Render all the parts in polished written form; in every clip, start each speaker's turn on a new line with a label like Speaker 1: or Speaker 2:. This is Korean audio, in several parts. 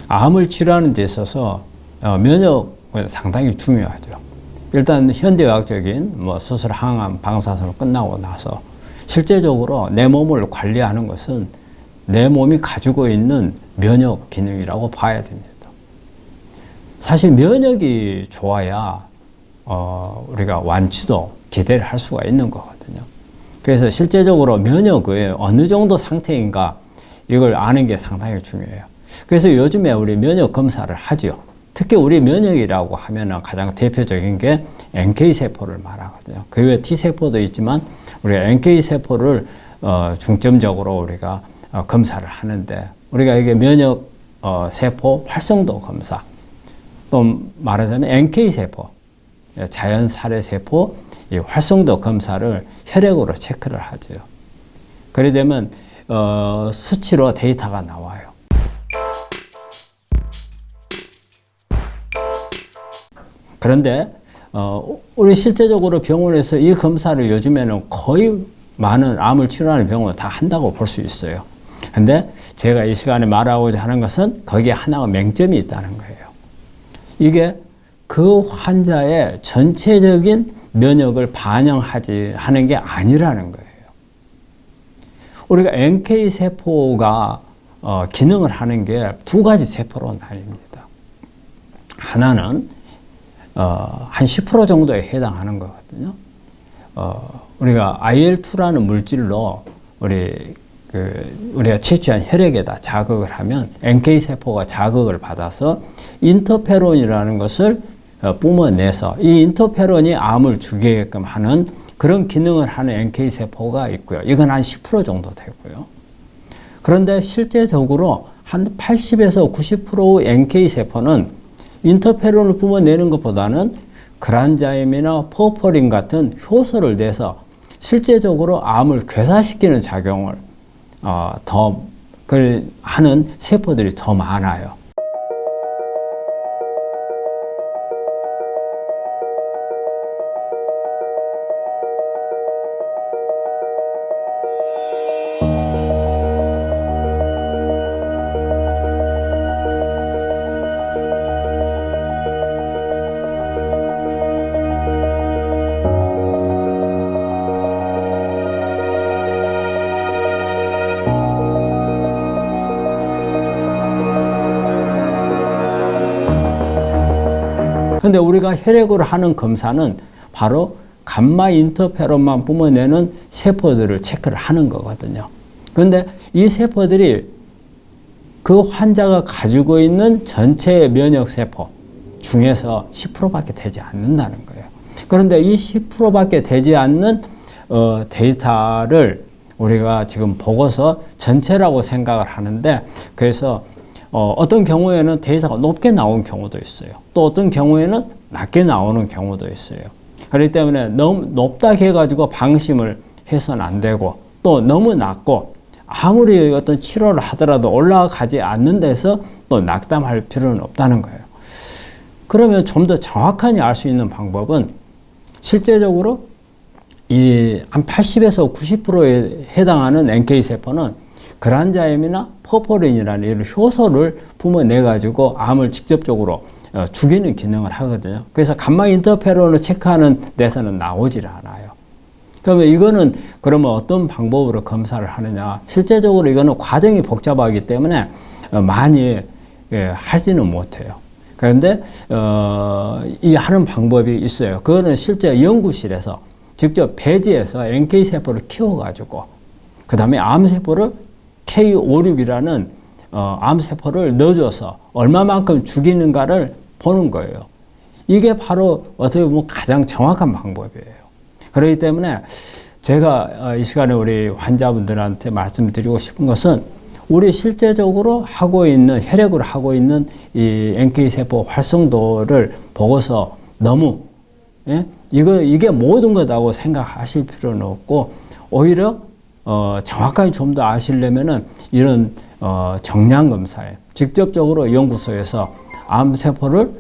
Speaker 1: 암을 치료하는 데 있어서 면역은 상당히 중요하죠. 일단 현대의학적인 수술, 항암, 방사선을 끝나고 나서 실제적으로 내 몸을 관리하는 것은 내 몸이 가지고 있는 면역 기능이라고 봐야 됩니다. 사실 면역이 좋아야 우리가 완치도 기대를 할 수가 있는 거거든요. 그래서 실제적으로 면역의 어느 정도 상태인가 이걸 아는 게 상당히 중요해요. 그래서 요즘에 우리 면역 검사를 하죠. 특히 우리 면역이라고 하면 가장 대표적인 게 NK세포를 말하거든요. 그 외에 T세포도 있지만 우리가 NK세포를 중점적으로 우리가 검사를 하는데, 우리가 이게 면역 세포 활성도 검사, 또 말하자면 NK세포, 자연 살해세포 이 활성도 검사를 혈액으로 체크를 하죠. 그래 되면 수치로 데이터가 나와요. 그런데 우리 실제적으로 병원에서 이 검사를 요즘에는 거의 많은 암을 치료하는 병원은 다 한다고 볼 수 있어요. 근데 제가 이 시간에 말하고자 하는 것은 거기에 하나가 맹점이 있다는 거예요. 이게 그 환자의 전체적인 면역을 반영하지 하는 게 아니라는 거예요. 우리가 NK세포가 기능을 하는 게 두 가지 세포로 나뉩니다. 하나는 한 10% 정도에 해당하는 거거든요. 우리가 IL-2라는 물질로 우리가 채취한 혈액에다 자극을 하면 NK세포가 자극을 받아서 인터페론이라는 것을 뿜어내서 이 인터페론이 암을 죽이게끔 하는 그런 기능을 하는 NK세포가 있고요. 이건 한 10% 정도 되고요. 그런데 실제적으로 한 80에서 90%의 NK세포는 인터페론을 뿜어내는 것보다는 그란자임이나 포퍼린 같은 효소를 내서 실제적으로 암을 괴사시키는 작용을 더 하는 세포들이 더 많아요. 근데 우리가 혈액으로 하는 검사는 바로 감마 인터페론만 뿜어내는 세포들을 체크를 하는 거거든요. 그런데 이 세포들이 그 환자가 가지고 있는 전체 면역세포 중에서 10%밖에 되지 않는다는 거예요. 그런데 이 10%밖에 되지 않는 데이터를 우리가 지금 보고서 전체라고 생각을 하는데, 그래서 어떤 경우에는 데이터가 높게 나온 경우도 있어요. 또 어떤 경우에는 낮게 나오는 경우도 있어요. 그렇기 때문에 너무 높다 해가지고 방심을 해서는 안 되고, 또 너무 낮고 아무리 어떤 치료를 하더라도 올라가지 않는 데서 또 낙담할 필요는 없다는 거예요. 그러면 좀 더 정확하게 알 수 있는 방법은 실제적으로 이 한 80에서 90%에 해당하는 NK세포는 그란자임이나 포퍼린이라는 이런 효소를 뿜어내가지고 암을 직접적으로 죽이는 기능을 하거든요. 그래서 감마 인터페론을 체크하는 데서는 나오질 않아요. 그러면 이거는 그러면 어떤 방법으로 검사를 하느냐? 실제적으로 이거는 과정이 복잡하기 때문에 많이 하지는 못해요. 그런데 이 하는 방법이 있어요. 그거는 실제 연구실에서 직접 배지에서 NK세포를 키워가지고 그 다음에 암세포를 K56이라는 암세포를 넣어줘서 얼마만큼 죽이는가를 보는 거예요. 이게 바로 어떻게 보면 가장 정확한 방법이에요. 그렇기 때문에 제가 이 시간에 우리 환자분들한테 말씀드리고 싶은 것은 우리 실제적으로 하고 있는, 혈액으로 하고 있는 이 NK세포 활성도를 보고서 너무 이게 모든 거다고 생각하실 필요는 없고, 오히려 정확하게 좀 더 아시려면은 이런 정량 검사에 직접적으로 연구소에서 암세포를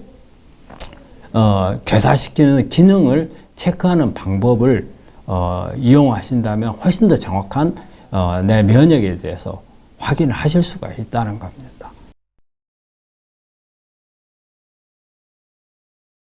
Speaker 1: 괴사시키는 기능을 체크하는 방법을 이용하신다면 훨씬 더 정확한 내 면역에 대해서 확인을 하실 수가 있다는 겁니다.